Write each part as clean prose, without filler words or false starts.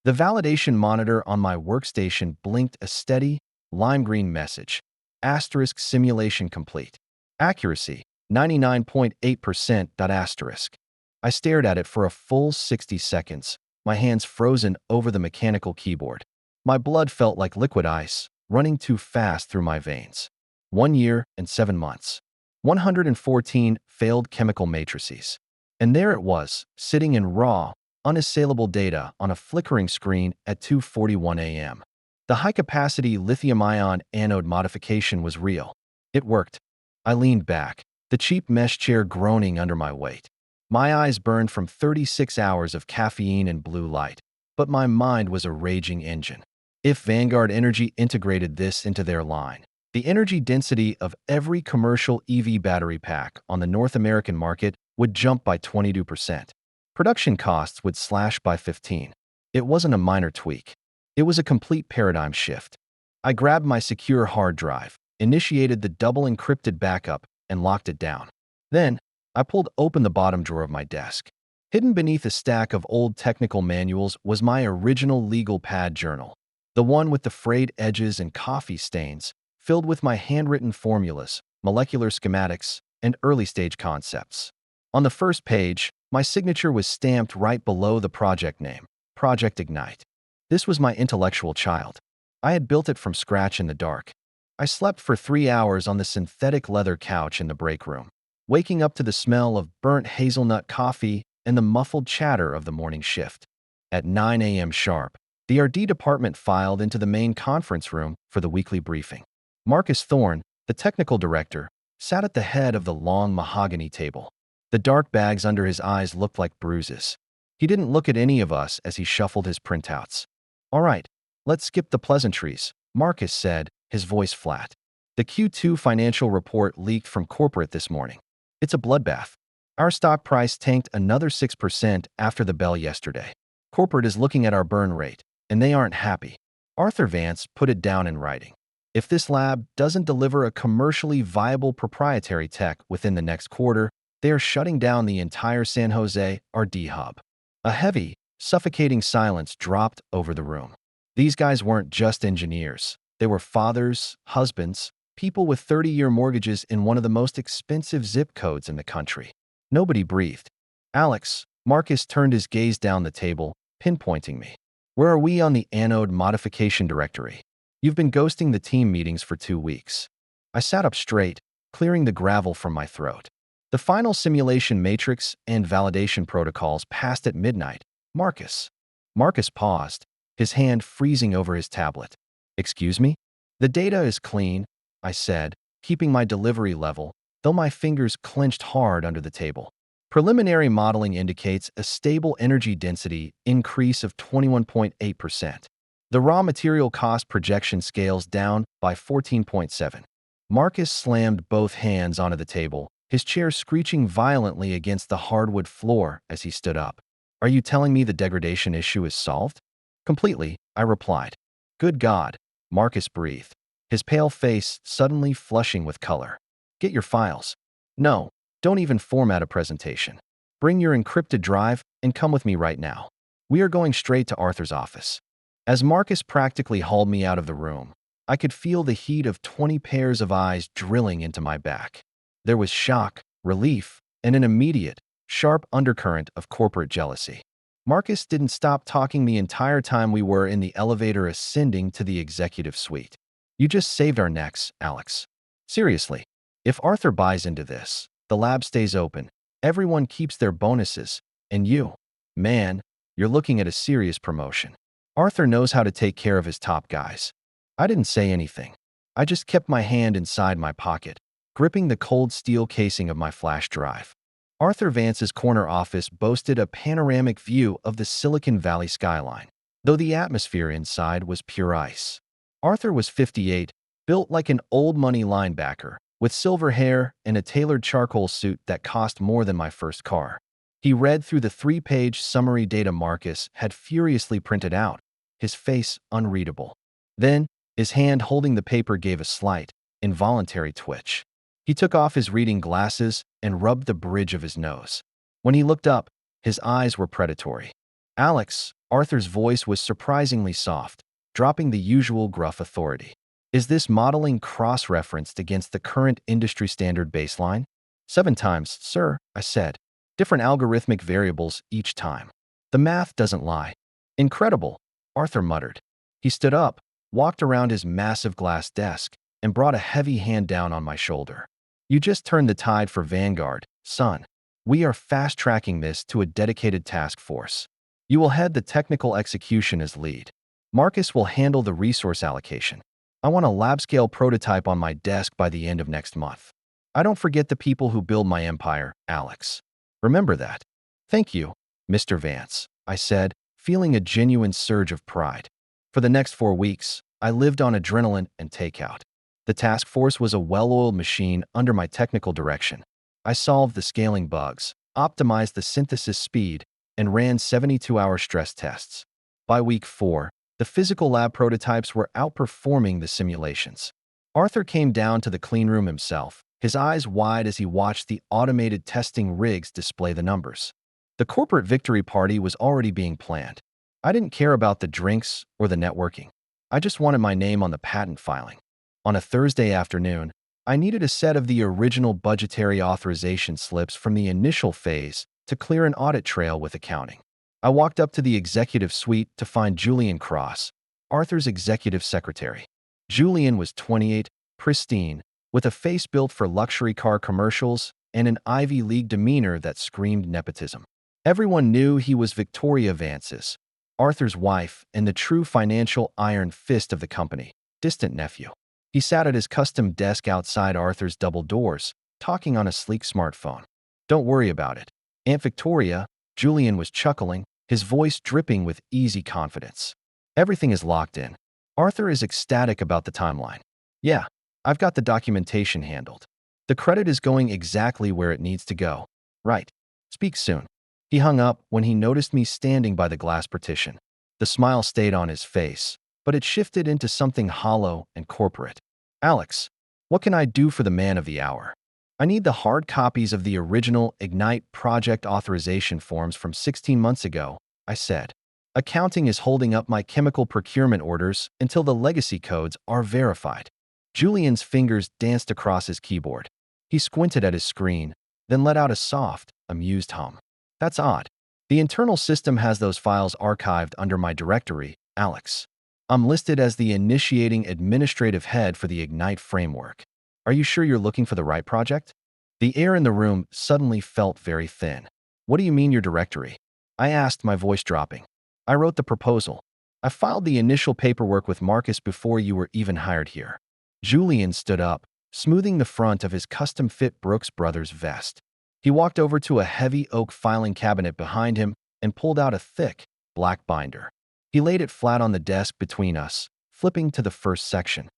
The validation monitor on my workstation blinked a steady, lime green message. Asterisk simulation complete. Accuracy, 99.8%. Asterisk. I stared at it for a full 60 seconds, my hands frozen over the mechanical keyboard. My blood felt like liquid ice, running too fast through my veins. 1 year and 7 months. 114 failed chemical matrices. And there it was, sitting in raw, unassailable data on a flickering screen at 2:41 a.m. The high-capacity lithium-ion anode modification was real. It worked. I leaned back, the cheap mesh chair groaning under my weight. My eyes burned from 36 hours of caffeine and blue light, but my mind was a raging engine. If Vanguard Energy integrated this into their line, the energy density of every commercial EV battery pack on the North American market would jump by 22%. Production costs would slash by 15%. It wasn't a minor tweak. It was a complete paradigm shift. I grabbed my secure hard drive, initiated the double encrypted backup, and locked it down. Then, I pulled open the bottom drawer of my desk. Hidden beneath a stack of old technical manuals was my original legal pad journal, the one with the frayed edges and coffee stains, filled with my handwritten formulas, molecular schematics, and early-stage concepts. On the first page, my signature was stamped right below the project name, Project Ignite. This was my intellectual child. I had built it from scratch in the dark. I slept for 3 hours on the synthetic leather couch in the break room, waking up to the smell of burnt hazelnut coffee and the muffled chatter of the morning shift. At 9 a.m. sharp, the R&D department filed into the main conference room for the weekly briefing. Marcus Thorne, the technical director, sat at the head of the long mahogany table. The dark bags under his eyes looked like bruises. He didn't look at any of us as he shuffled his printouts. "All right, let's skip the pleasantries," Marcus said, his voice flat. "The Q2 financial report leaked from corporate this morning. It's a bloodbath. Our stock price tanked another 6% after the bell yesterday. Corporate is looking at our burn rate, and they aren't happy." Arthur Vance put it down in writing. "If this lab doesn't deliver a commercially viable proprietary tech within the next quarter, they are shutting down the entire San Jose R&D hub." A heavy, suffocating silence dropped over the room. These guys weren't just engineers. They were fathers, husbands, people with 30-year mortgages in one of the most expensive zip codes in the country. Nobody breathed. "Alex," Marcus turned his gaze down the table, pinpointing me. "Where are we on the anode modification directory? You've been ghosting the team meetings for 2 weeks." I sat up straight, clearing the gravel from my throat. "The final simulation matrix and validation protocols passed at midnight, Marcus." Marcus paused, his hand freezing over his tablet. "Excuse me?" "The data is clean," I said, keeping my delivery level, though my fingers clenched hard under the table. "Preliminary modeling indicates a stable energy density increase of 21.8%. The raw material cost projection scales down by 14.7. Marcus slammed both hands onto the table, his chair screeching violently against the hardwood floor as he stood up. "Are you telling me the degradation issue is solved?" "Completely," I replied. "Good God," Marcus breathed, his pale face suddenly flushing with color. "Get your files." "No, don't even format a presentation. Bring your encrypted drive and come with me right now. We are going straight to Arthur's office." As Marcus practically hauled me out of the room, I could feel the heat of 20 pairs of eyes drilling into my back. There was shock, relief, and an immediate, sharp undercurrent of corporate jealousy. Marcus didn't stop talking the entire time we were in the elevator ascending to the executive suite. "You just saved our necks, Alex. Seriously, if Arthur buys into this, the lab stays open, everyone keeps their bonuses, and you, man, you're looking at a serious promotion. Arthur knows how to take care of his top guys." I didn't say anything. I just kept my hand inside my pocket, gripping the cold steel casing of my flash drive. Arthur Vance's corner office boasted a panoramic view of the Silicon Valley skyline, though the atmosphere inside was pure ice. Arthur was 58, built like an old-money linebacker, with silver hair and a tailored charcoal suit that cost more than my first car. He read through the 3-page summary data Marcus had furiously printed out, his face unreadable. Then, his hand holding the paper gave a slight, involuntary twitch. He took off his reading glasses and rubbed the bridge of his nose. When he looked up, his eyes were predatory. Alex, Arthur's voice was surprisingly soft, dropping the usual gruff authority. Is this modeling cross-referenced against the current industry standard baseline? 7 times, sir, I said. Different algorithmic variables each time. The math doesn't lie. Incredible, Arthur muttered. He stood up, walked around his massive glass desk, and brought a heavy hand down on my shoulder. You just turned the tide for Vanguard, son. We are fast-tracking this to a dedicated task force. You will head the technical execution as lead. Marcus will handle the resource allocation. I want a lab-scale prototype on my desk by the end of next month. I don't forget the people who build my empire, Alex. Remember that. Thank you, Mr. Vance, I said, feeling a genuine surge of pride. For the next 4 weeks, I lived on adrenaline and takeout. The task force was a well-oiled machine under my technical direction. I solved the scaling bugs, optimized the synthesis speed, and ran 72-hour stress tests. By week 4, the physical lab prototypes were outperforming the simulations. Arthur came down to the cleanroom himself, his eyes wide as he watched the automated testing rigs display the numbers. The corporate victory party was already being planned. I didn't care about the drinks or the networking. I just wanted my name on the patent filing. On a Thursday afternoon, I needed a set of the original budgetary authorization slips from the initial phase to clear an audit trail with accounting. I walked up to the executive suite to find Julian Cross, Arthur's executive secretary. Julian was 28, pristine, with a face built for luxury car commercials and an Ivy League demeanor that screamed nepotism. Everyone knew he was Victoria Vance's, Arthur's wife and the true financial iron fist of the company, distant nephew. He sat at his custom desk outside Arthur's double doors, talking on a sleek smartphone. Don't worry about it, Aunt Victoria, Julian was chuckling, his voice dripping with easy confidence. Everything is locked in. Arthur is ecstatic about the timeline. Yeah, I've got the documentation handled. The credit is going exactly where it needs to go. Right. Speak soon. He hung up when he noticed me standing by the glass partition. The smile stayed on his face, but it shifted into something hollow and corporate. Alex, what can I do for the man of the hour? I need the hard copies of the original Ignite project authorization forms from 16 months ago, I said. Accounting is holding up my chemical procurement orders until the legacy codes are verified. Julian's fingers danced across his keyboard. He squinted at his screen, then let out a soft, amused hum. That's odd. The internal system has those files archived under my directory, Alex. I'm listed as the initiating administrative head for the Ignite framework. Are you sure you're looking for the right project? The air in the room suddenly felt very thin. What do you mean your directory? I asked, my voice dropping. I wrote the proposal. I filed the initial paperwork with Marcus before you were even hired here. Julian stood up, smoothing the front of his custom-fit Brooks Brothers vest. He walked over to a heavy oak filing cabinet behind him and pulled out a thick, black binder. He laid it flat on the desk between us, flipping to the first section.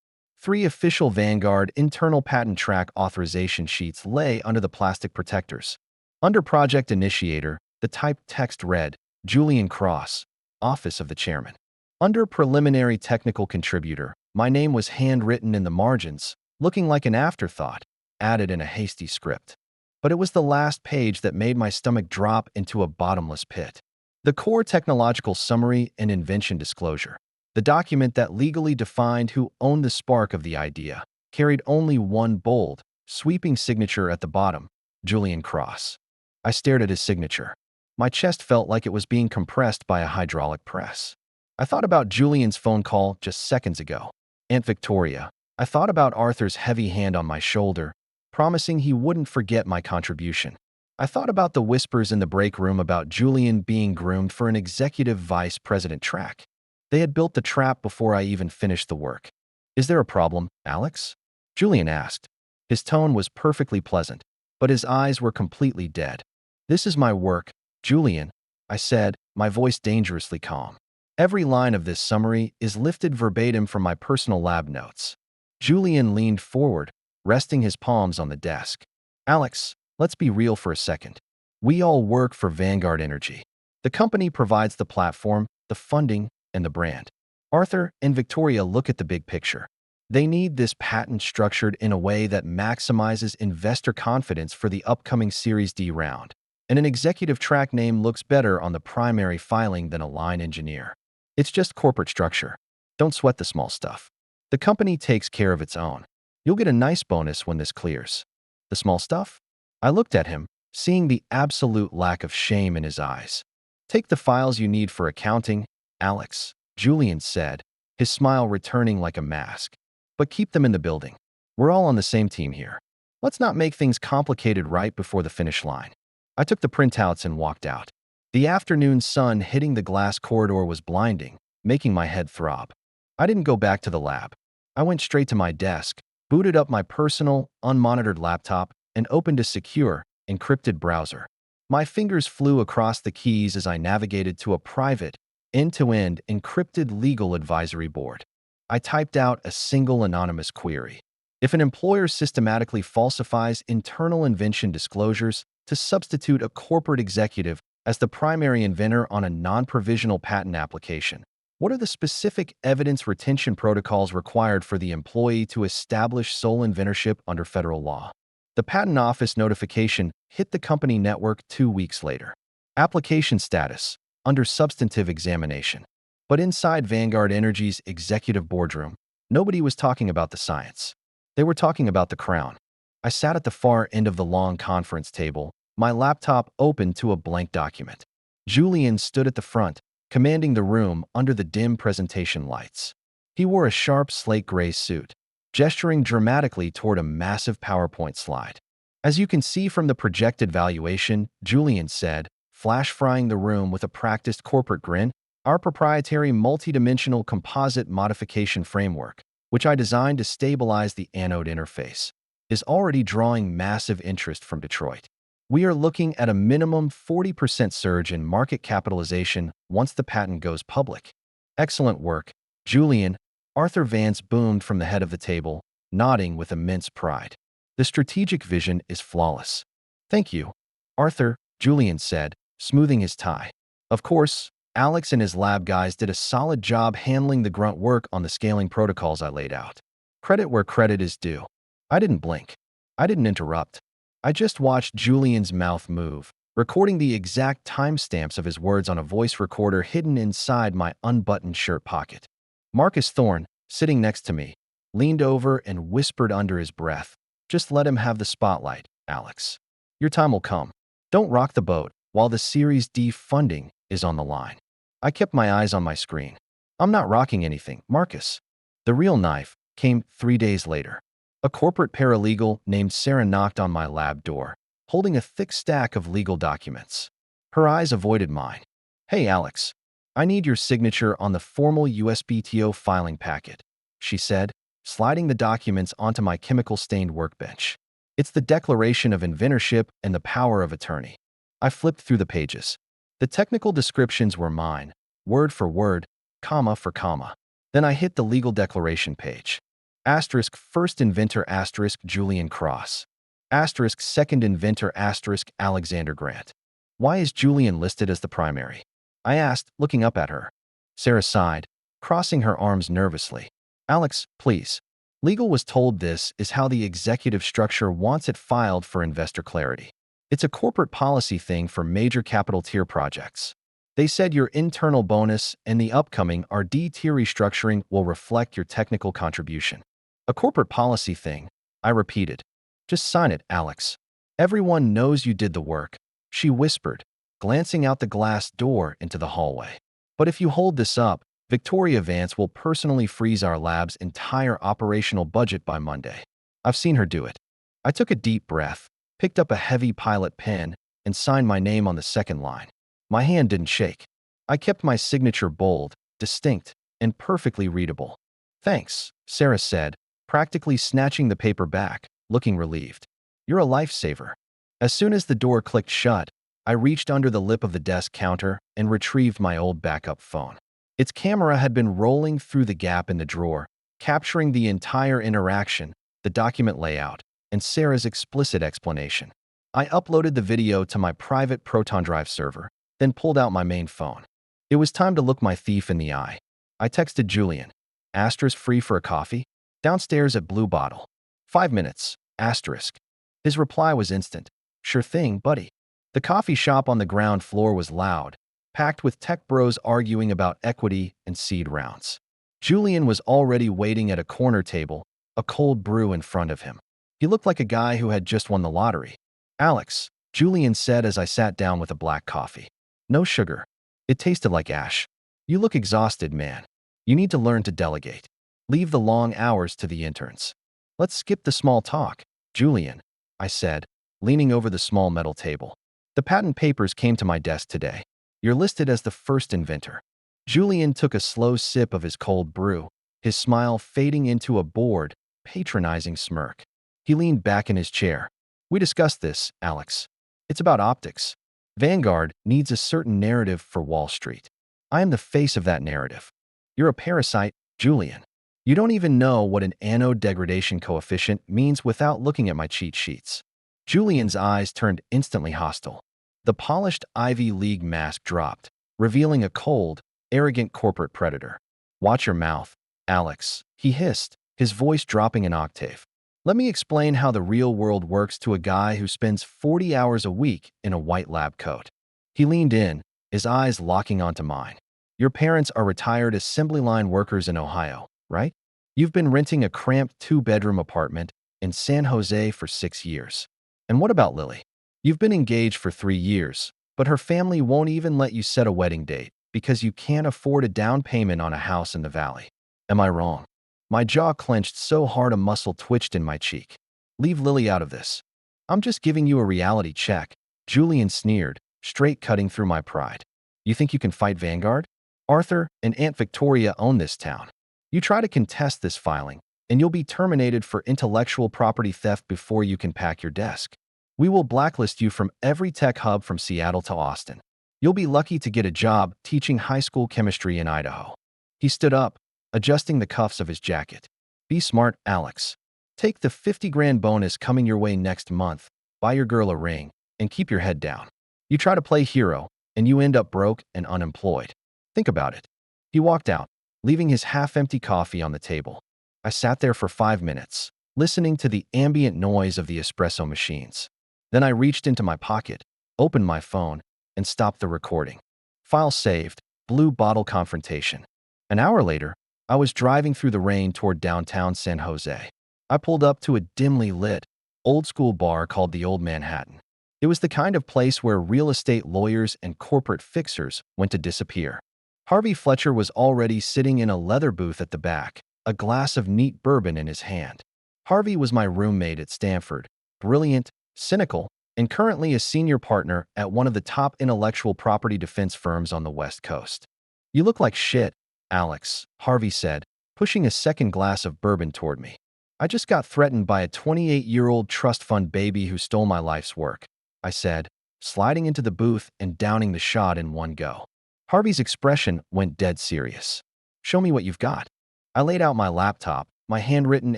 3 official Vanguard internal patent track authorization sheets lay under the plastic protectors. Under Project Initiator, the typed text read, Julian Cross, Office of the Chairman. Under Preliminary Technical Contributor, my name was handwritten in the margins, looking like an afterthought, added in a hasty script. But it was the last page that made my stomach drop into a bottomless pit. The core technological summary and invention disclosure, the document that legally defined who owned the spark of the idea, carried only one bold, sweeping signature at the bottom, Julian Cross. I stared at his signature. My chest felt like it was being compressed by a hydraulic press. I thought about Julian's phone call just seconds ago. Aunt Victoria. I thought about Arthur's heavy hand on my shoulder, promising he wouldn't forget my contribution. I thought about the whispers in the break room about Julian being groomed for an executive vice president track. They had built the trap before I even finished the work. Is there a problem, Alex? Julian asked. His tone was perfectly pleasant, but his eyes were completely dead. This is my work, Julian, I said, my voice dangerously calm. Every line of this summary is lifted verbatim from my personal lab notes. Julian leaned forward, resting his palms on the desk. Alex, let's be real for a second. We all work for Vanguard Energy. The company provides the platform, the funding, and the brand. Arthur and Victoria look at the big picture. They need this patent structured in a way that maximizes investor confidence for the upcoming Series D round. and an executive track name looks better on the primary filing than a line engineer. It's just corporate structure. Don't sweat the small stuff. The company takes care of its own. You'll get a nice bonus when this clears. The small stuff? I looked at him, seeing the absolute lack of shame in his eyes. Take the files you need for accounting, Alex, Julian said, his smile returning like a mask. But keep them in the building. We're all on the same team here. Let's not make things complicated right before the finish line. I took the printouts and walked out. The afternoon sun hitting the glass corridor was blinding, making my head throb. I didn't go back to the lab. I went straight to my desk, booted up my personal, unmonitored laptop, and opened a secure, encrypted browser. My fingers flew across the keys as I navigated to a private, end-to-end encrypted legal advisory board. I typed out a single anonymous query. If an employer systematically falsifies internal invention disclosures to substitute a corporate executive as the primary inventor on a non-provisional patent application, what are the specific evidence retention protocols required for the employee to establish sole inventorship under federal law? The Patent Office notification hit the company network 2 weeks later. Application status, under substantive examination. But inside Vanguard Energy's executive boardroom, nobody was talking about the science. They were talking about the crown. I sat at the far end of the long conference table, my laptop open to a blank document. Julian stood at the front, commanding the room under the dim presentation lights. He wore a sharp slate gray suit, gesturing dramatically toward a massive PowerPoint slide. As you can see from the projected valuation, Julian said, flash-frying the room with a practiced corporate grin, our proprietary multidimensional composite modification framework, which I designed to stabilize the anode interface, is already drawing massive interest from Detroit. We are looking at a minimum 40% surge in market capitalization once the patent goes public. Excellent work, Julian. Arthur Vance boomed from the head of the table, nodding with immense pride. The strategic vision is flawless. Thank you, Arthur, Julian said, smoothing his tie. Of course, Alex and his lab guys did a solid job handling the grunt work on the scaling protocols I laid out. Credit where credit is due. I didn't blink. I didn't interrupt. I just watched Julian's mouth move, recording the exact timestamps of his words on a voice recorder hidden inside my unbuttoned shirt pocket. Marcus Thorne, sitting next to me, leaned over and whispered under his breath, "Just let him have the spotlight, Alex. Your time will come. Don't rock the boat while the Series D funding is on the line." I kept my eyes on my screen. I'm not rocking anything, Marcus. The real knife came 3 days later. A corporate paralegal named Sarah knocked on my lab door, holding a thick stack of legal documents. Her eyes avoided mine. "Hey, Alex, I need your signature on the formal USPTO filing packet," she said, sliding the documents onto my chemical-stained workbench. "It's the Declaration of Inventorship and the Power of Attorney." I flipped through the pages. The technical descriptions were mine, word for word, comma for comma. Then I hit the legal declaration page. Asterisk first inventor asterisk Julian Cross. Asterisk second inventor asterisk Alexander Grant. Why is Julian listed as the primary? I asked, looking up at her. Sarah sighed, crossing her arms nervously. "Alex, please. Legal was told this is how the executive structure wants it filed for investor clarity. It's a corporate policy thing for major capital tier projects. They said your internal bonus and the upcoming RD tier restructuring will reflect your technical contribution." "A corporate policy thing," I repeated. "Just sign it, Alex. Everyone knows you did the work," she whispered, glancing out the glass door into the hallway. "But if you hold this up, Victoria Vance will personally freeze our lab's entire operational budget by Monday. I've seen her do it." I took a deep breath, picked up a heavy pilot pen, and signed my name on the second line. My hand didn't shake. I kept my signature bold, distinct, and perfectly readable. "Thanks," Sarah said, practically snatching the paper back, looking relieved. "You're a lifesaver." As soon as the door clicked shut, I reached under the lip of the desk counter and retrieved my old backup phone. Its camera had been rolling through the gap in the drawer, capturing the entire interaction, the document layout, and Sarah's explicit explanation. I uploaded the video to my private Proton Drive server, then pulled out my main phone. It was time to look my thief in the eye. I texted Julian. "Asterisk free for a coffee? Downstairs at Blue Bottle. 5 minutes. Asterisk." His reply was instant. "Sure thing, buddy." The coffee shop on the ground floor was loud, packed with tech bros arguing about equity and seed rounds. Julian was already waiting at a corner table, a cold brew in front of him. He looked like a guy who had just won the lottery. "Alex," Julian said as I sat down with a black coffee. "No sugar." It tasted like ash. "You look exhausted, man. You need to learn to delegate. Leave the long hours to the interns." "Let's skip the small talk, Julian," I said, leaning over the small metal table. "The patent papers came to my desk today. You're listed as the first inventor." Julian took a slow sip of his cold brew, his smile fading into a bored, patronizing smirk. He leaned back in his chair. "We discussed this, Alex. It's about optics. Vanguard needs a certain narrative for Wall Street. I am the face of that narrative. You're a parasite, Julian. You don't even know what an anode degradation coefficient means without looking at my cheat sheets." Julian's eyes turned instantly hostile. The polished Ivy League mask dropped, revealing a cold, arrogant corporate predator. "Watch your mouth, Alex," he hissed, his voice dropping an octave. "Let me explain how the real world works to a guy who spends 40 hours a week in a white lab coat." He leaned in, his eyes locking onto mine. "Your parents are retired assembly line workers in Ohio, right? You've been renting a cramped 2-bedroom apartment in San Jose for 6 years. And what about Lily? You've been engaged for 3 years, but her family won't even let you set a wedding date because you can't afford a down payment on a house in the valley. Am I wrong?" My jaw clenched so hard a muscle twitched in my cheek. "Leave Lily out of this. I'm just giving you a reality check," Julian sneered, straight cutting through my pride. "You think you can fight Vanguard? Arthur and Aunt Victoria own this town. You try to contest this filing, and you'll be terminated for intellectual property theft before you can pack your desk. We will blacklist you from every tech hub from Seattle to Austin. You'll be lucky to get a job teaching high school chemistry in Idaho." He stood up, adjusting the cuffs of his jacket. "Be smart, Alex. Take the 50 grand bonus coming your way next month, buy your girl a ring, and keep your head down. You try to play hero, and you end up broke and unemployed. Think about it." He walked out, leaving his half-empty coffee on the table. I sat there for 5 minutes, listening to the ambient noise of the espresso machines. Then I reached into my pocket, opened my phone, and stopped the recording. File saved, blue bottle confrontation. An hour later, I was driving through the rain toward downtown San Jose. I pulled up to a dimly lit, old-school bar called the Old Manhattan. It was the kind of place where real estate lawyers and corporate fixers went to disappear. Harvey Fletcher was already sitting in a leather booth at the back, a glass of neat bourbon in his hand. Harvey was my roommate at Stanford, brilliant, cynical, and currently a senior partner at one of the top intellectual property defense firms on the West Coast. "You look like shit, Alex," Harvey said, pushing a second glass of bourbon toward me. "I just got threatened by a 28-year-old trust fund baby who stole my life's work," I said, sliding into the booth and downing the shot in one go. Harvey's expression went dead serious. "Show me what you've got." I laid out my laptop, my handwritten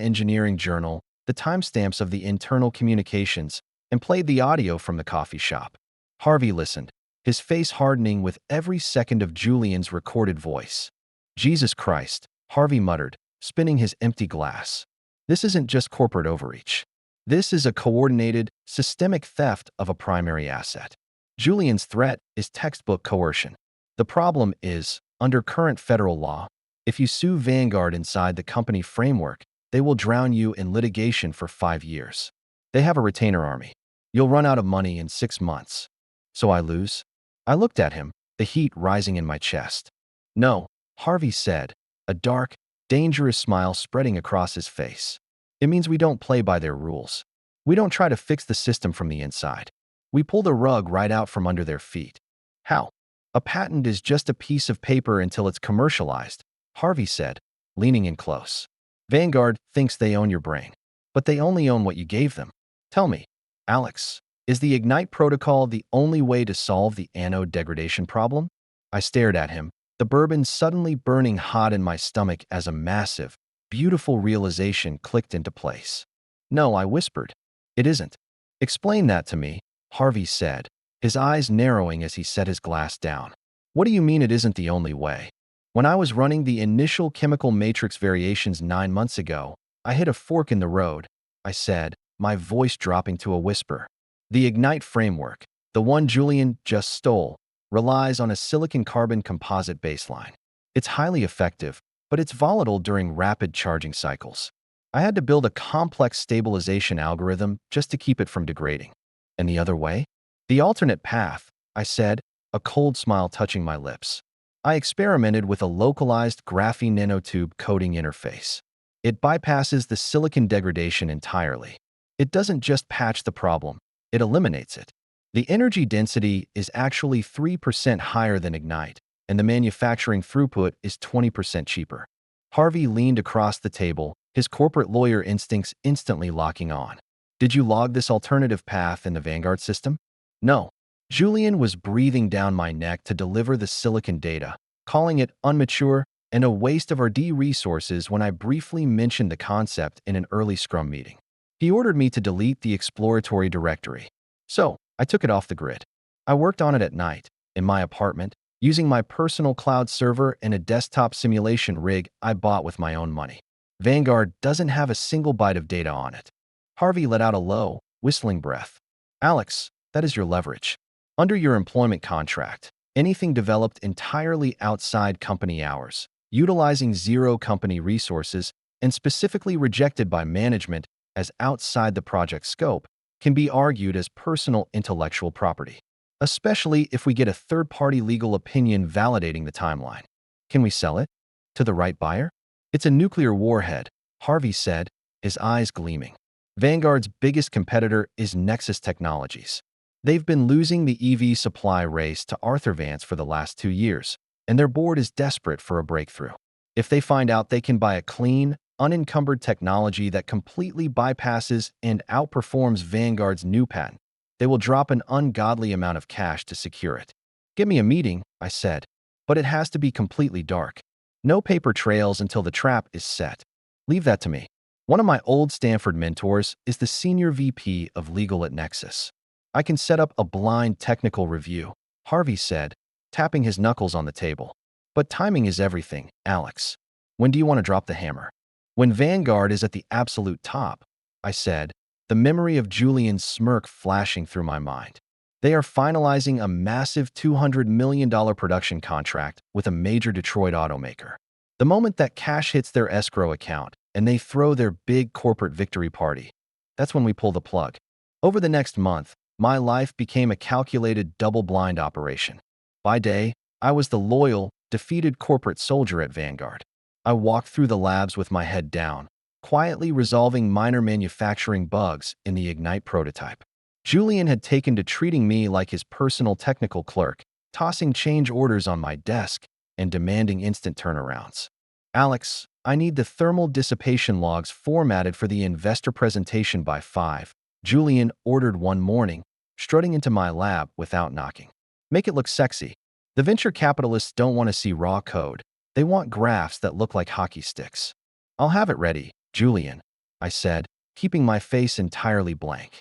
engineering journal, the timestamps of the internal communications, and played the audio from the coffee shop. Harvey listened, his face hardening with every second of Julian's recorded voice. "Jesus Christ," Harvey muttered, spinning his empty glass. "This isn't just corporate overreach. This is a coordinated, systemic theft of a primary asset. Julian's threat is textbook coercion. The problem is, under current federal law, if you sue Vanguard inside the company framework, they will drown you in litigation for 5 years. They have a retainer army. You'll run out of money in 6 months. So I lose?" I looked at him, the heat rising in my chest. "No," Harvey said, a dark, dangerous smile spreading across his face. "It means we don't play by their rules. We don't try to fix the system from the inside. We pull the rug right out from under their feet." "How?" "A patent is just a piece of paper until it's commercialized," Harvey said, leaning in close. "Vanguard thinks they own your brain, but they only own what you gave them. Tell me, Alex, is the Ignite protocol the only way to solve the anode degradation problem?" I stared at him, the bourbon suddenly burning hot in my stomach as a massive, beautiful realization clicked into place. "No," I whispered. "It isn't." "Explain that to me," Harvey said, his eyes narrowing as he set his glass down. "What do you mean it isn't the only way?" "When I was running the initial chemical matrix variations 9 months ago, I hit a fork in the road," I said, my voice dropping to a whisper. "The Ignite framework, The one Julian just stole relies on a silicon-carbon composite baseline. It's highly effective, but it's volatile during rapid charging cycles. I had to build a complex stabilization algorithm just to keep it from degrading. And the other way? The alternate path, I said, a cold smile touching my lips. I experimented with a localized graphene nanotube coating interface. It bypasses the silicon degradation entirely. It doesn't just patch the problem, it eliminates it. The energy density is actually 3% higher than Ignite, and the manufacturing throughput is 20% cheaper. Harvey leaned across the table, his corporate lawyer instincts instantly locking on. Did you log this alternative path in the Vanguard system? No. Julian was breathing down my neck to deliver the silicon data, calling it unmature and a waste of R&D resources when I briefly mentioned the concept in an early Scrum meeting. He ordered me to delete the exploratory directory. So, I took it off the grid. I worked on it at night, in my apartment, using my personal cloud server and a desktop simulation rig I bought with my own money. Vanguard doesn't have a single byte of data on it. Harvey let out a low, whistling breath. Alex, that is your leverage. Under your employment contract, anything developed entirely outside company hours, utilizing zero company resources, and specifically rejected by management as outside the project scope, can be argued as personal intellectual property, especially if we get a third-party legal opinion validating the timeline. Can we sell it? To the right buyer? It's a nuclear warhead, Harvey said, his eyes gleaming. Vanguard's biggest competitor is Nexus Technologies. They've been losing the EV supply race to Arthur Vance for the last 2 years, and their board is desperate for a breakthrough. If they find out they can buy a clean, unencumbered technology that completely bypasses and outperforms Vanguard's new patent, they will drop an ungodly amount of cash to secure it. Give me a meeting, I said, but it has to be completely dark. No paper trails until the trap is set. Leave that to me. One of my old Stanford mentors is the senior VP of legal at Nexus. I can set up a blind technical review, Harvey said, tapping his knuckles on the table. But timing is everything, Alex. When do you want to drop the hammer? When Vanguard is at the absolute top, I said, the memory of Julian's smirk flashing through my mind. They are finalizing a massive $200 million production contract with a major Detroit automaker. The moment that cash hits their escrow account and they throw their big corporate victory party, that's when we pull the plug. Over the next month, my life became a calculated double-blind operation. By day, I was the loyal, defeated corporate soldier at Vanguard. I walked through the labs with my head down, quietly resolving minor manufacturing bugs in the Ignite prototype. Julian had taken to treating me like his personal technical clerk, tossing change orders on my desk and demanding instant turnarounds. Alex, I need the thermal dissipation logs formatted for the investor presentation by 5, Julian ordered one morning, strutting into my lab without knocking. Make it look sexy. The venture capitalists don't want to see raw code. They want graphs that look like hockey sticks. I'll have it ready, Julian, I said, keeping my face entirely blank.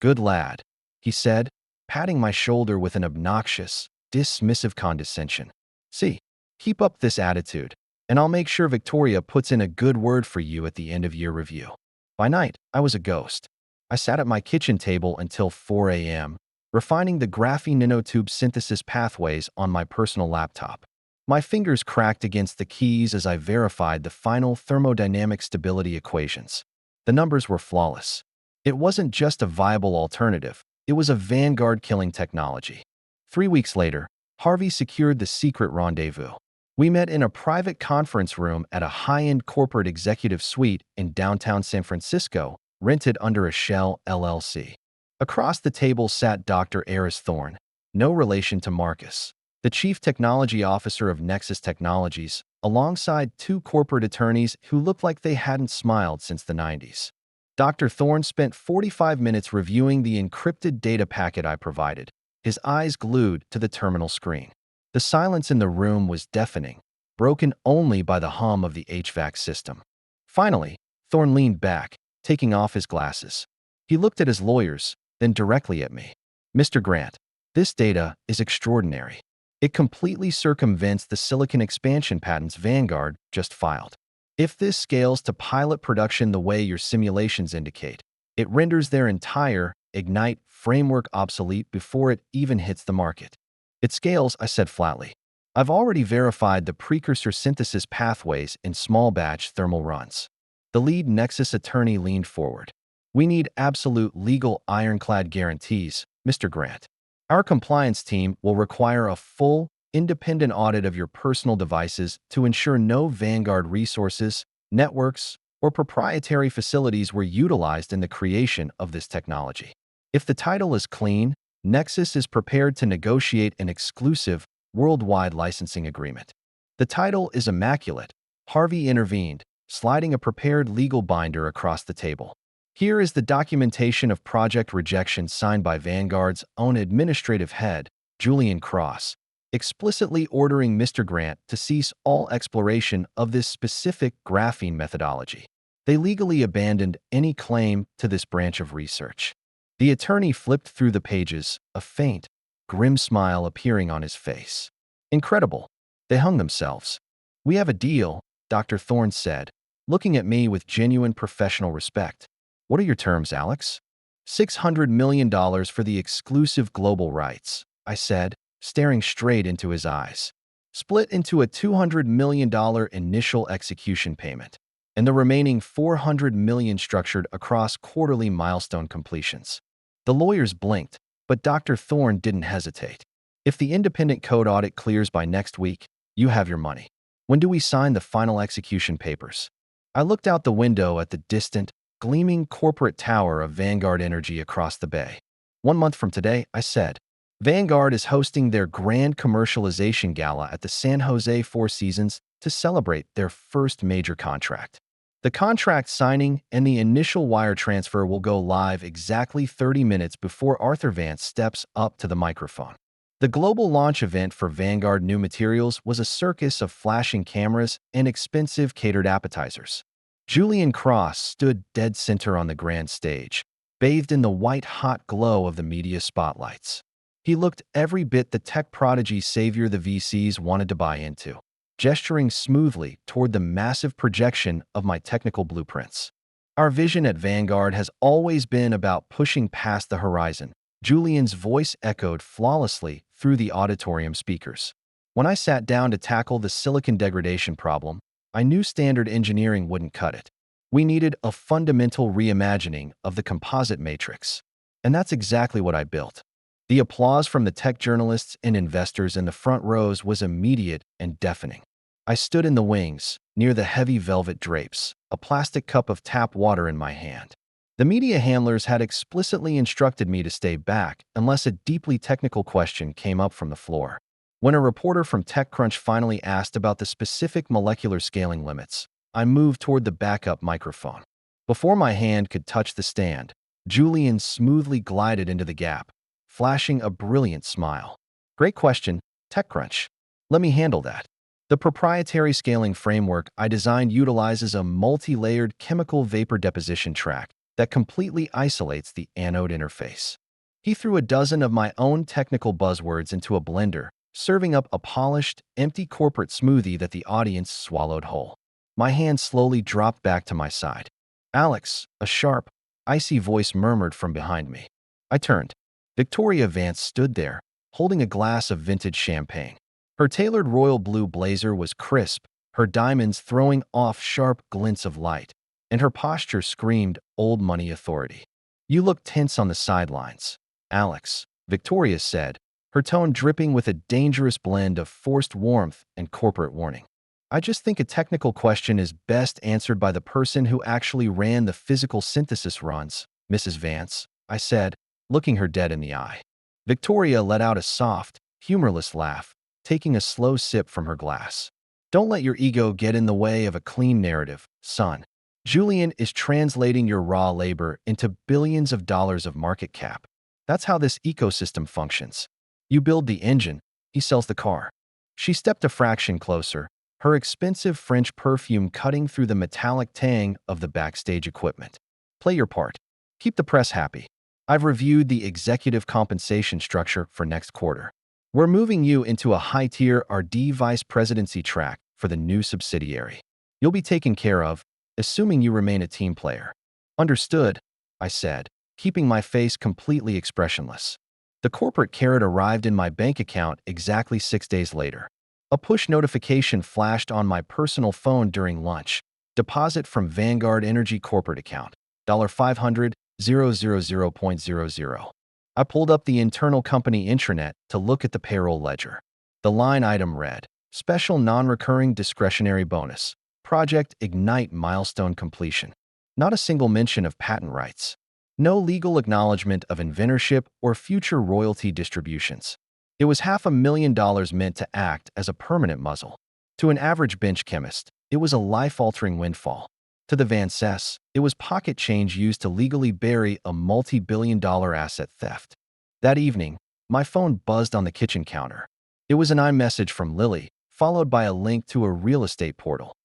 Good lad, he said, patting my shoulder with an obnoxious, dismissive condescension. See, keep up this attitude, and I'll make sure Victoria puts in a good word for you at the end of year review. By night, I was a ghost. I sat at my kitchen table until 4 a.m., refining the graphene nanotube synthesis pathways on my personal laptop. My fingers cracked against the keys as I verified the final thermodynamic stability equations. The numbers were flawless. It wasn't just a viable alternative, it was a Vanguard-killing technology. 3 weeks later, Harvey secured the secret rendezvous. We met in a private conference room at a high-end corporate executive suite in downtown San Francisco, rented under a Shell LLC. Across the table sat Dr. Eris Thorne, no relation to Marcus, the chief technology officer of Nexus Technologies, alongside 2 corporate attorneys who looked like they hadn't smiled since the 90s. Dr. Thorne spent 45 minutes reviewing the encrypted data packet I provided, his eyes glued to the terminal screen. The silence in the room was deafening, broken only by the hum of the HVAC system. Finally, Thorne leaned back, taking off his glasses. He looked at his lawyers, then directly at me. Mr. Grant, this data is extraordinary. It completely circumvents the silicon expansion patents Vanguard just filed. If this scales to pilot production the way your simulations indicate, it renders their entire Ignite framework obsolete before it even hits the market. It scales, I said flatly. I've already verified the precursor synthesis pathways in small batch thermal runs. The lead Nexus attorney leaned forward. We need absolute legal ironclad guarantees, Mr. Grant. Our compliance team will require a full, independent audit of your personal devices to ensure no Vanguard resources, networks, or proprietary facilities were utilized in the creation of this technology. If the title is clean, Nexus is prepared to negotiate an exclusive, worldwide licensing agreement. The title is immaculate. Harvey intervened, sliding a prepared legal binder across the table. Here is the documentation of project rejection signed by Vanguard's own administrative head, Julian Cross, explicitly ordering Mr. Grant to cease all exploration of this specific graphene methodology. They legally abandoned any claim to this branch of research. The attorney flipped through the pages, a faint, grim smile appearing on his face. Incredible. They hung themselves. We have a deal, Dr. Thorne said, looking at me with genuine professional respect. What are your terms, Alex? $600 million for the exclusive global rights, I said, staring straight into his eyes. Split into a $200 million initial execution payment, and the remaining $400 million structured across quarterly milestone completions. The lawyers blinked, but Dr. Thorne didn't hesitate. If the independent code audit clears by next week, you have your money. When do we sign the final execution papers? I looked out the window at the distant, gleaming corporate tower of Vanguard Energy across the bay. 1 month from today, I said. Vanguard is hosting their grand commercialization gala at the San Jose Four Seasons to celebrate their first major contract. The contract signing and the initial wire transfer will go live exactly 30 minutes before Arthur Vance steps up to the microphone. The global launch event for Vanguard New Materials was a circus of flashing cameras and expensive catered appetizers. Julian Cross stood dead center on the grand stage, bathed in the white-hot glow of the media spotlights. He looked every bit the tech prodigy savior the VCs wanted to buy into, gesturing smoothly toward the massive projection of my technical blueprints. Our vision at Vanguard has always been about pushing past the horizon. Julian's voice echoed flawlessly through the auditorium speakers. When I sat down to tackle the silicon degradation problem, I knew standard engineering wouldn't cut it. We needed a fundamental reimagining of the composite matrix. And that's exactly what I built. The applause from the tech journalists and investors in the front rows was immediate and deafening. I stood in the wings, near the heavy velvet drapes, a plastic cup of tap water in my hand. The media handlers had explicitly instructed me to stay back unless a deeply technical question came up from the floor. When a reporter from TechCrunch finally asked about the specific molecular scaling limits, I moved toward the backup microphone. Before my hand could touch the stand, Julian smoothly glided into the gap, flashing a brilliant smile. Great question, TechCrunch. Let me handle that. The proprietary scaling framework I designed utilizes a multi-layered chemical vapor deposition track that completely isolates the anode interface. He threw a dozen of my own technical buzzwords into a blender, serving up a polished, empty corporate smoothie that the audience swallowed whole. My hand slowly dropped back to my side. Alex, a sharp, icy voice murmured from behind me. I turned. Victoria Vance stood there, holding a glass of vintage champagne. Her tailored royal blue blazer was crisp, her diamonds throwing off sharp glints of light, and her posture screamed old money authority. You look tense on the sidelines, Alex, Victoria said, her tone dripping with a dangerous blend of forced warmth and corporate warning. I just think a technical question is best answered by the person who actually ran the physical synthesis runs, Mrs. Vance, I said, looking her dead in the eye. Victoria let out a soft, humorless laugh, taking a slow sip from her glass. Don't let your ego get in the way of a clean narrative, son. Julian is translating your raw labor into billions of dollars of market cap. That's how this ecosystem functions. You build the engine, he sells the car. She stepped a fraction closer, her expensive French perfume cutting through the metallic tang of the backstage equipment. Play your part. Keep the press happy. I've reviewed the executive compensation structure for next quarter. We're moving you into a high-tier RD vice presidency track for the new subsidiary. You'll be taken care of, assuming you remain a team player. Understood, I said, keeping my face completely expressionless. The corporate carrot arrived in my bank account exactly 6 days later. A push notification flashed on my personal phone during lunch. Deposit from Vanguard Energy corporate account. $500,000.00. I pulled up the internal company intranet to look at the payroll ledger. The line item read, Special Non-Recurring Discretionary Bonus. Project Ignite Milestone Completion. Not a single mention of patent rights. No legal acknowledgement of inventorship or future royalty distributions. It was $500,000 meant to act as a permanent muzzle. To an average bench chemist, it was a life-altering windfall. To the Van Cess, it was pocket change used to legally bury a multi-billion-dollar asset theft. That evening, my phone buzzed on the kitchen counter. It was an iMessage from Lily, followed by a link to a real estate portal.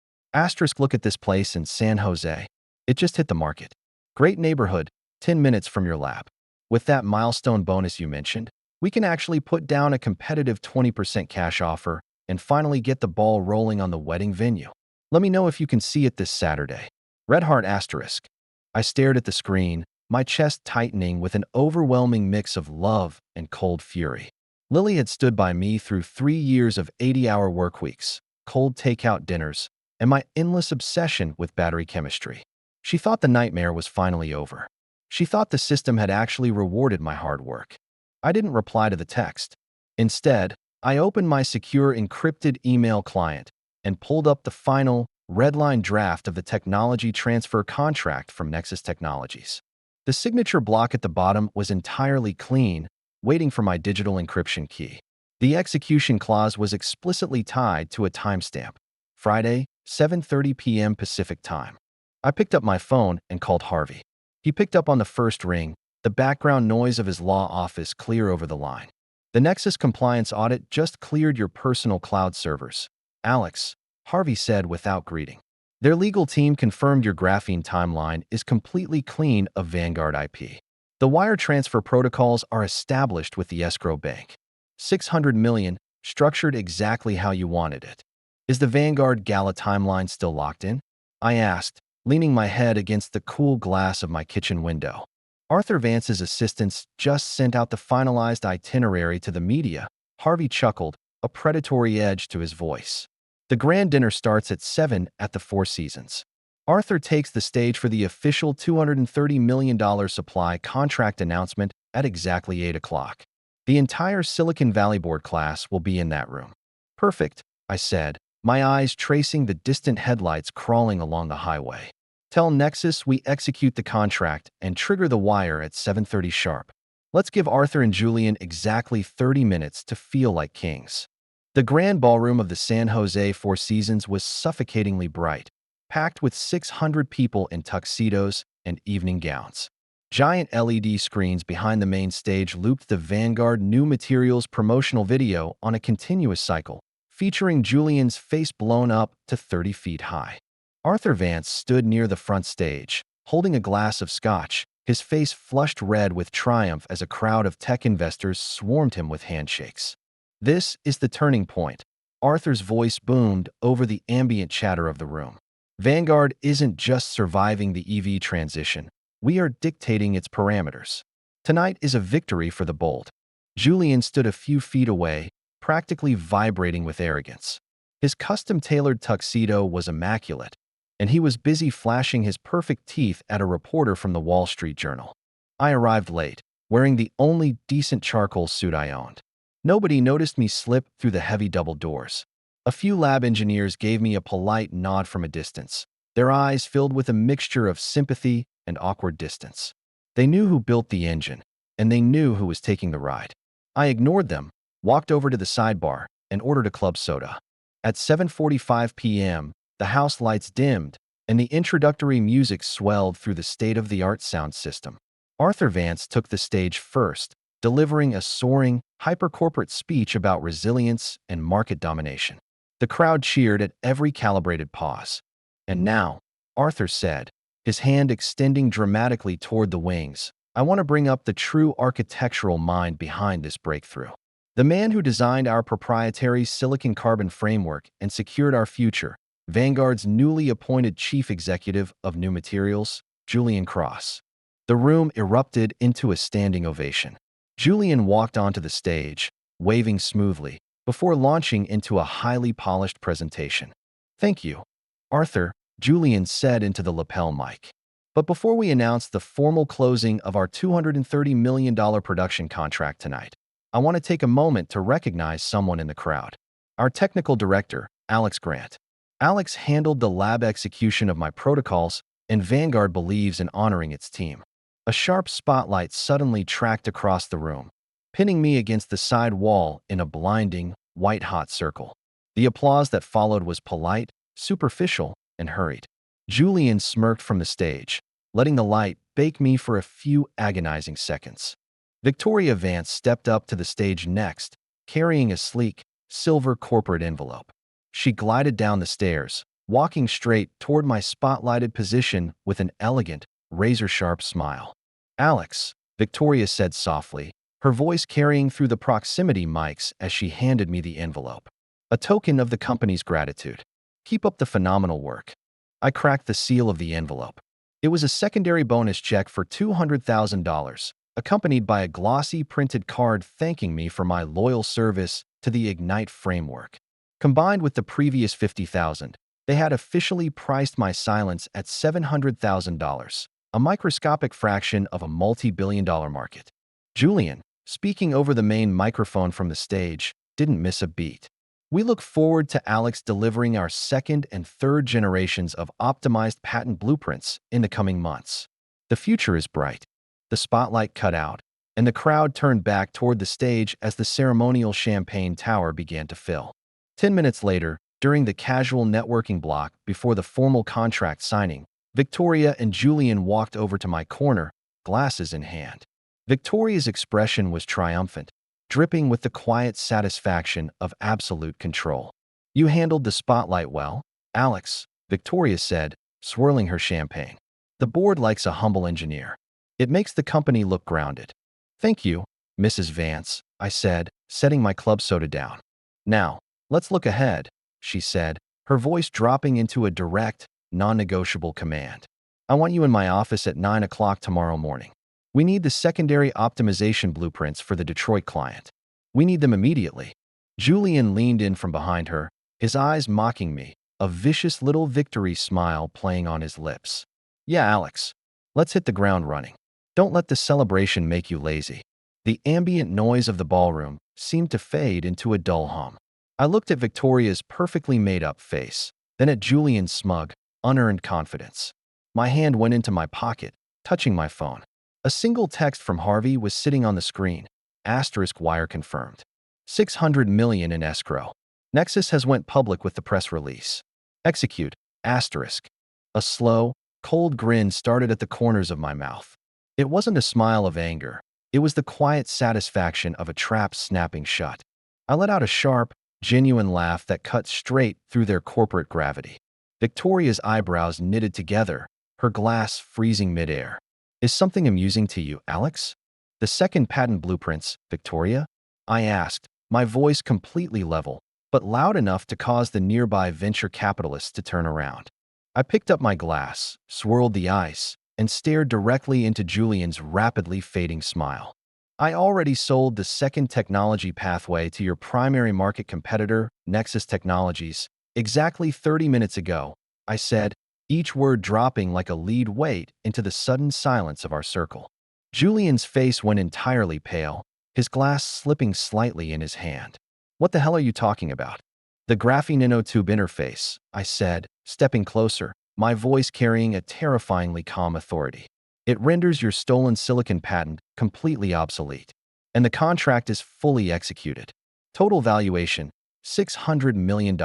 Look at this place in San Jose. It just hit the market. Great neighborhood, 10 minutes from your lab. With that milestone bonus you mentioned, we can actually put down a competitive 20% cash offer and finally get the ball rolling on the wedding venue. Let me know if you can see it this Saturday. Red Heart asterisk. I stared at the screen, my chest tightening with an overwhelming mix of love and cold fury. Lily had stood by me through 3 years of 80-hour work weeks, cold takeout dinners, and my endless obsession with battery chemistry. She thought the nightmare was finally over. She thought the system had actually rewarded my hard work. I didn't reply to the text. Instead, I opened my secure encrypted email client and pulled up the final, red-line draft of the technology transfer contract from Nexus Technologies. The signature block at the bottom was entirely clean, waiting for my digital encryption key. The execution clause was explicitly tied to a timestamp. Friday, 7:30 p.m. Pacific Time. I picked up my phone and called Harvey. He picked up on the first ring, the background noise of his law office clear over the line. The Nexus compliance audit just cleared your personal cloud servers. Alex, Harvey said without greeting. Their legal team confirmed your graphene timeline is completely clean of Vanguard IP. The wire transfer protocols are established with the escrow bank. $600 million, structured exactly how you wanted it. Is the Vanguard Gala timeline still locked in? I asked, leaning my head against the cool glass of my kitchen window. Arthur Vance's assistants just sent out the finalized itinerary to the media. Harvey chuckled, a predatory edge to his voice. The grand dinner starts at 7 at the Four Seasons. Arthur takes the stage for the official $230 million supply contract announcement at exactly 8 o'clock. The entire Silicon Valley board class will be in that room. Perfect, I said, my eyes tracing the distant headlights crawling along the highway. Tell Nexus we execute the contract and trigger the wire at 7:30 sharp. Let's give Arthur and Julian exactly 30 minutes to feel like kings. The grand ballroom of the San Jose Four Seasons was suffocatingly bright, packed with 600 people in tuxedos and evening gowns. Giant LED screens behind the main stage looped the Vanguard New Materials promotional video on a continuous cycle, featuring Julian's face blown up to 30 feet high. Arthur Vance stood near the front stage, holding a glass of scotch, his face flushed red with triumph as a crowd of tech investors swarmed him with handshakes. This is the turning point. Arthur's voice boomed over the ambient chatter of the room. Vanguard isn't just surviving the EV transition. We are dictating its parameters. Tonight is a victory for the bold. Julian stood a few feet away, practically vibrating with arrogance. His custom-tailored tuxedo was immaculate, and he was busy flashing his perfect teeth at a reporter from the Wall Street Journal. I arrived late, wearing the only decent charcoal suit I owned. Nobody noticed me slip through the heavy double doors. A few lab engineers gave me a polite nod from a distance, their eyes filled with a mixture of sympathy and awkward distance. They knew who built the engine, and they knew who was taking the ride. I ignored them, walked over to the sidebar, and ordered a club soda. At 7:45 p.m., the house lights dimmed, and the introductory music swelled through the state-of-the-art sound system. Arthur Vance took the stage first, delivering a soaring, hyper-corporate speech about resilience and market domination. The crowd cheered at every calibrated pause. And now, Arthur said, his hand extending dramatically toward the wings, I want to bring up the true architectural mind behind this breakthrough. The man who designed our proprietary silicon carbon framework and secured our future, Vanguard's newly appointed chief executive of New Materials, Julian Cross. The room erupted into a standing ovation. Julian walked onto the stage, waving smoothly, before launching into a highly polished presentation. "Thank you, Arthur," Julian said into the lapel mic. "But before we announce the formal closing of our $230 million production contract tonight, I want to take a moment to recognize someone in the crowd. Our technical director, Alex Grant. Alex handled the lab execution of my protocols, and Vanguard believes in honoring its team." A sharp spotlight suddenly tracked across the room, pinning me against the side wall in a blinding, white-hot circle. The applause that followed was polite, superficial, and hurried. Julian smirked from the stage, letting the light bake me for a few agonizing seconds. Victoria Vance stepped up to the stage next, carrying a sleek, silver corporate envelope. She glided down the stairs, walking straight toward my spotlighted position with an elegant, razor-sharp smile. "Alex," Victoria said softly, her voice carrying through the proximity mics as she handed me the envelope. "A token of the company's gratitude. Keep up the phenomenal work." I cracked the seal of the envelope. It was a secondary bonus check for $200,000, accompanied by a glossy printed card thanking me for my loyal service to the Ignite framework. Combined with the previous $50,000, they had officially priced my silence at $700,000, a microscopic fraction of a multi-billion-dollar market. Julian, speaking over the main microphone from the stage, didn't miss a beat. "We look forward to Alex delivering our second and third generations of optimized patent blueprints in the coming months. The future is bright." The spotlight cut out, and the crowd turned back toward the stage as the ceremonial champagne tower began to fill. 10 minutes later, during the casual networking block before the formal contract signing, Victoria and Julian walked over to my corner, glasses in hand. Victoria's expression was triumphant, dripping with the quiet satisfaction of absolute control. "You handled the spotlight well, Alex," Victoria said, swirling her champagne. "The board likes a humble engineer. It makes the company look grounded." "Thank you, Mrs. Vance," I said, setting my club soda down. "Now, let's look ahead," she said, her voice dropping into a direct, non-negotiable command. "I want you in my office at 9 o'clock tomorrow morning. We need the secondary optimization blueprints for the Detroit client. We need them immediately." Julian leaned in from behind her, his eyes mocking me, a vicious little victory smile playing on his lips. "Yeah, Alex. Let's hit the ground running. Don't let the celebration make you lazy." The ambient noise of the ballroom seemed to fade into a dull hum. I looked at Victoria's perfectly made-up face, then at Julian's smug, unearned confidence. My hand went into my pocket, touching my phone. A single text from Harvey was sitting on the screen. Asterisk wire confirmed. $600 million in escrow. Nexus has went public with the press release. Execute. Asterisk. A slow, cold grin started at the corners of my mouth. It wasn't a smile of anger. It was the quiet satisfaction of a trap snapping shut. I let out a sharp, genuine laugh that cut straight through their corporate gravity. Victoria's eyebrows knitted together, her glass freezing midair. "Is something amusing to you, Alex?" "The second patent blueprints, Victoria?" I asked, my voice completely level, but loud enough to cause the nearby venture capitalists to turn around. I picked up my glass, swirled the ice, and stared directly into Julian's rapidly fading smile. "I already sold the second technology pathway to your primary market competitor, Nexus Technologies, exactly 30 minutes ago," I said, each word dropping like a lead weight into the sudden silence of our circle. Julian's face went entirely pale, his glass slipping slightly in his hand. "What the hell are you talking about?" "The graphene nanotube interface," I said, stepping closer, my voice carrying a terrifyingly calm authority. "It renders your stolen silicon patent completely obsolete. And the contract is fully executed. Total valuation, $600 million.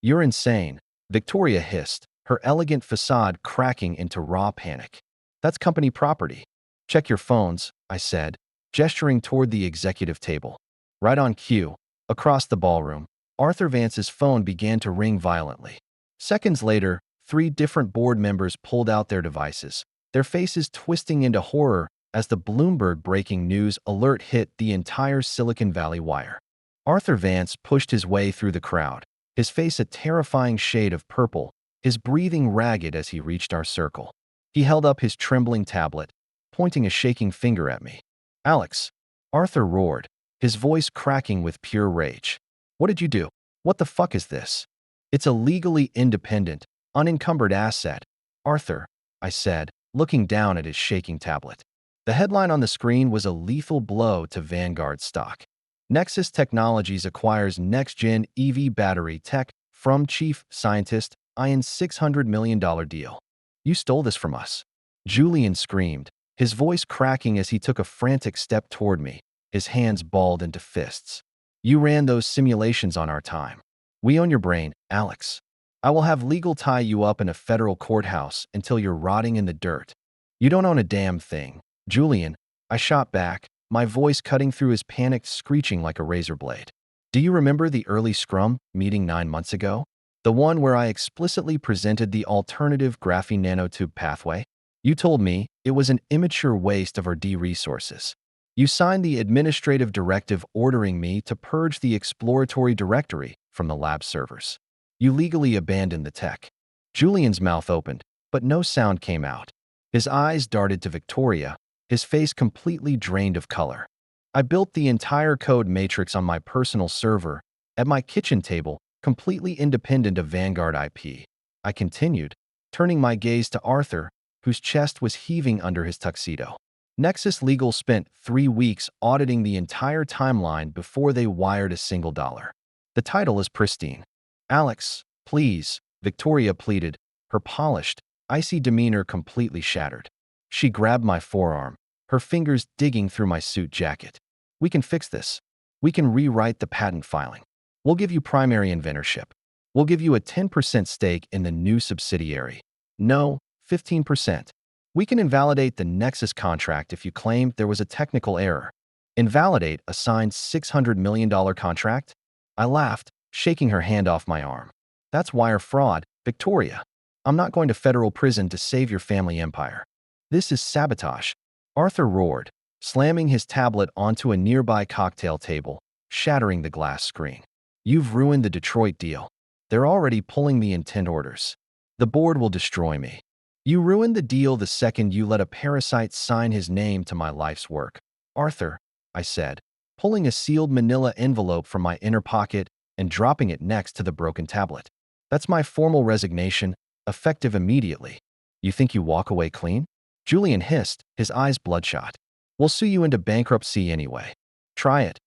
"You're insane," Victoria hissed, her elegant facade cracking into raw panic. "That's company property. Check your phones," I said, gesturing toward the executive table. Right on cue, across the ballroom, Arthur Vance's phone began to ring violently. Seconds later, 3 different board members pulled out their devices, their faces twisting into horror as the Bloomberg breaking news alert hit the entire Silicon Valley wire. Arthur Vance pushed his way through the crowd, his face a terrifying shade of purple, his breathing ragged as he reached our circle. He held up his trembling tablet, pointing a shaking finger at me. Alex, Arthur roared, his voice cracking with pure rage. What did you do? What the fuck is this? It's a legally independent, unencumbered asset. Arthur, I said, looking down at his shaking tablet. The headline on the screen was a lethal blow to Vanguard stock. Nexus Technologies acquires next-gen EV battery tech from chief scientist in $600 million deal. You stole this from us. Julian screamed, his voice cracking as he took a frantic step toward me, his hands balled into fists. You ran those simulations on our time. We own your brain, Alex. I will have legal tie you up in a federal courthouse until you're rotting in the dirt. You don't own a damn thing. Julian, I shot back, my voice cutting through his panicked screeching like a razor blade. Do you remember the early Scrum meeting 9 months ago? The one where I explicitly presented the alternative graphene nanotube pathway? You told me it was an immature waste of our D resources. You signed the administrative directive ordering me to purge the exploratory directory from the lab servers. You legally abandoned the tech. Julian's mouth opened, but no sound came out. His eyes darted to Victoria, his face completely drained of color. I built the entire code matrix on my personal server, at my kitchen table, completely independent of Vanguard IP. I continued, turning my gaze to Arthur, whose chest was heaving under his tuxedo. Nexus Legal spent 3 weeks auditing the entire timeline before they wired a single dollar. The title is pristine. Alex, please, Victoria pleaded, her polished, icy demeanor completely shattered. She grabbed my forearm, her fingers digging through my suit jacket. We can fix this. We can rewrite the patent filing. We'll give you primary inventorship. We'll give you a 10% stake in the new subsidiary. No, 15%. We can invalidate the Nexus contract if you claim there was a technical error. Invalidate a signed $600 million contract? I laughed, shaking her hand off my arm. That's wire fraud, Victoria. I'm not going to federal prison to save your family empire. This is sabotage. Arthur roared, slamming his tablet onto a nearby cocktail table, shattering the glass screen. You've ruined the Detroit deal. They're already pulling the intent orders. The board will destroy me. You ruined the deal the second you let a parasite sign his name to my life's work. Arthur, I said, pulling a sealed manila envelope from my inner pocket and dropping it next to the broken tablet. That's my formal resignation, effective immediately. You think you walk away clean? Julian hissed, his eyes bloodshot. We'll sue you into bankruptcy anyway. Try it,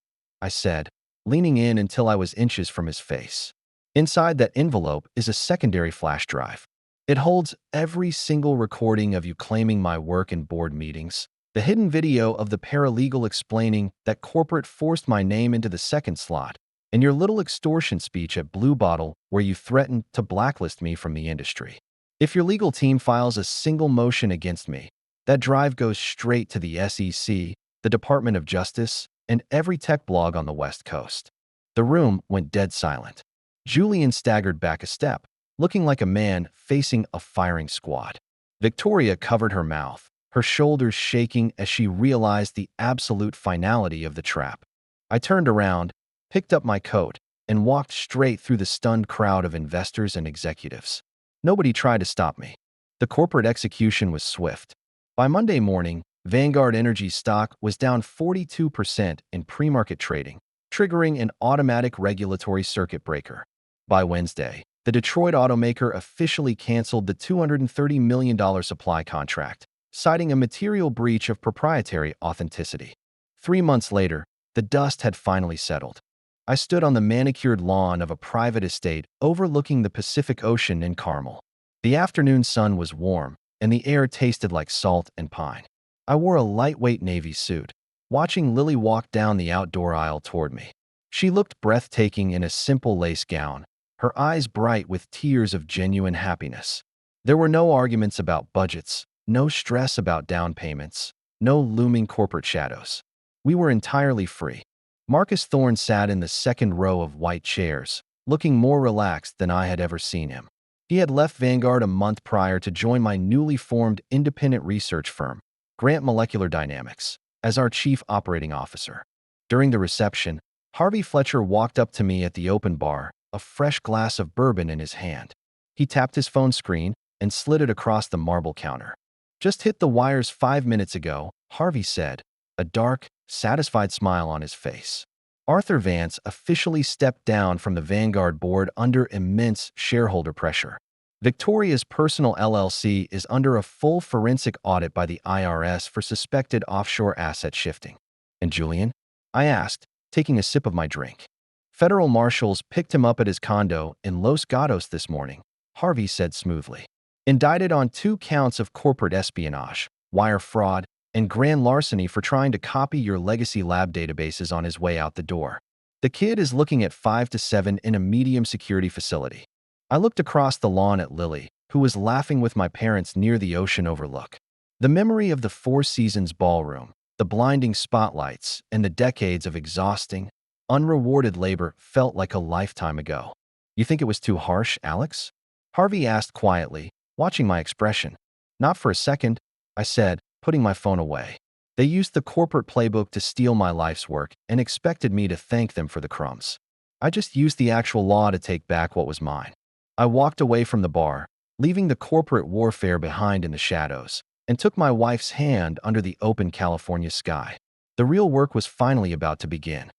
I said, leaning in until I was inches from his face. Inside that envelope is a secondary flash drive. It holds every single recording of you claiming my work in board meetings, the hidden video of the paralegal explaining that corporate forced my name into the second slot, and your little extortion speech at Blue Bottle where you threatened to blacklist me from the industry. If your legal team files a single motion against me, that drive goes straight to the SEC, the Department of Justice, and every tech blog on the West Coast. The room went dead silent. Julian staggered back a step, looking like a man facing a firing squad. Victoria covered her mouth, her shoulders shaking as she realized the absolute finality of the trap. I turned around, picked up my coat, and walked straight through the stunned crowd of investors and executives. Nobody tried to stop me. The corporate execution was swift. By Monday morning, Vanguard Energy stock was down 42% in pre-market trading, triggering an automatic regulatory circuit breaker. By Wednesday, the Detroit automaker officially canceled the $230 million supply contract, citing a material breach of proprietary authenticity. 3 months later, the dust had finally settled. I stood on the manicured lawn of a private estate overlooking the Pacific Ocean in Carmel. The afternoon sun was warm, and the air tasted like salt and pine. I wore a lightweight navy suit, watching Lily walk down the outdoor aisle toward me. She looked breathtaking in a simple lace gown, her eyes bright with tears of genuine happiness. There were no arguments about budgets, no stress about down payments, no looming corporate shadows. We were entirely free. Marcus Thorne sat in the second row of white chairs, looking more relaxed than I had ever seen him. He had left Vanguard a month prior to join my newly formed independent research firm, Grant Molecular Dynamics, as our chief operating officer. During the reception, Harvey Fletcher walked up to me at the open bar, a fresh glass of bourbon in his hand. He tapped his phone screen and slid it across the marble counter. Just hit the wires 5 minutes ago, Harvey said, a dark, satisfied smile on his face. Arthur Vance officially stepped down from the Vanguard board under immense shareholder pressure. Victoria's Personal LLC is under a full forensic audit by the IRS for suspected offshore asset shifting. And Julian? I asked, taking a sip of my drink. Federal marshals picked him up at his condo in Los Gatos this morning, Harvey said smoothly. Indicted on 2 counts of corporate espionage, wire fraud, and grand larceny for trying to copy your legacy lab databases on his way out the door. The kid is looking at 5 to 7 in a medium security facility. I looked across the lawn at Lily, who was laughing with my parents near the ocean overlook. The memory of the Four Seasons ballroom, the blinding spotlights, and the decades of exhausting, unrewarded labor felt like a lifetime ago. You think it was too harsh, Alex? Harvey asked quietly, watching my expression. Not for a second, I said, putting my phone away. They used the corporate playbook to steal my life's work and expected me to thank them for the crumbs. I just used the actual law to take back what was mine. I walked away from the bar, leaving the corporate warfare behind in the shadows, and took my wife's hand under the open California sky. The real work was finally about to begin.